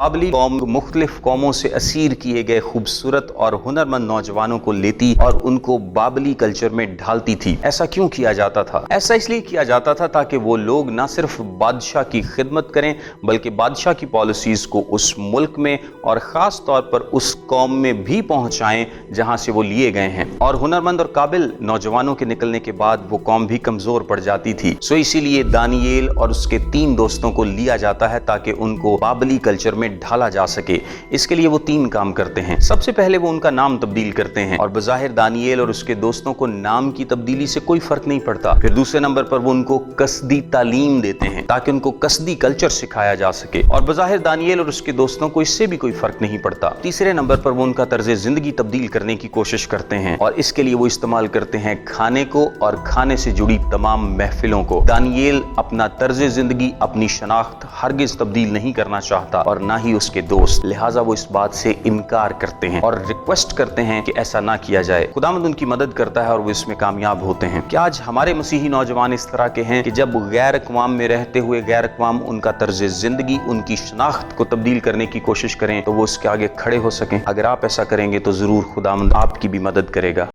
बाबली कौम मुख्तलिफ कौमों से असीर किए गए खूबसूरत और हुनरमंद नौजवानों को लेती और उनको बाबली कल्चर में ढालती थी। ऐसा क्यों किया जाता था? ऐसा इसलिए किया जाता था ताकि वो लोग न सिर्फ बादशाह की खिदमत करें बल्कि बादशाह की पॉलिसीज को उस मुल्क में और ख़ास तौर पर उस कौम में भी पहुंचाएं जहां से वो लिए गए हैं। और हुनरमंद और काबिल नौजवानों के निकलने के बाद वो कौम भी कमज़ोर पड़ जाती थी। सो इसीलिए दानिएल और उसके 3 दोस्तों को लिया जाता है ताकि उनको बाबली कल्चर में ढाला जा सके। इसके लिए वो 3 काम करते हैं। सबसे पहले वो उनका नाम तब्दील करते हैं और बज़ाहिर दानिएल और उसके दोस्तों को नाम की तब्दीली से कोई फर्क नहीं पड़ता। फिर दूसरे नंबर पर वो उनको कसदी तालीम देते हैं ताकि उनको कसदी कल्चर सिखाया जा सके और बज़ाहिर दानिएल और उसके दोस्तों को इससे भी कोई फर्क नहीं पड़ता। तीसरे नंबर पर वो उनका तर्ज जिंदगी तब्दील करने की कोशिश करते हैं और इसके लिए वो इस्तेमाल करते हैं खाने को और खाने से जुड़ी तमाम महफिलों को। दानिएल अपना तर्ज जिंदगी, अपनी शनाख्त हरगिज तब्दील नहीं करना चाहता और ना ही उसके दोस्त, लिहाजा वो इस बात से इनकार करते हैं और रिक्वेस्ट करते हैं कि ऐसा ना किया जाए। खुदावंद उनकी मदद करता है और वो इसमें कामयाब होते हैं। क्या आज हमारे मसीही नौजवान इस तरह के हैं कि जब गैर अक़वाम में रहते हुए गैर अक़वाम उनका तर्ज जिंदगी, उनकी शनाख्त को तब्दील करने की कोशिश करें तो वो उसके आगे खड़े हो सकें? अगर आप ऐसा करेंगे तो जरूर खुदावंद आपकी भी मदद करेगा।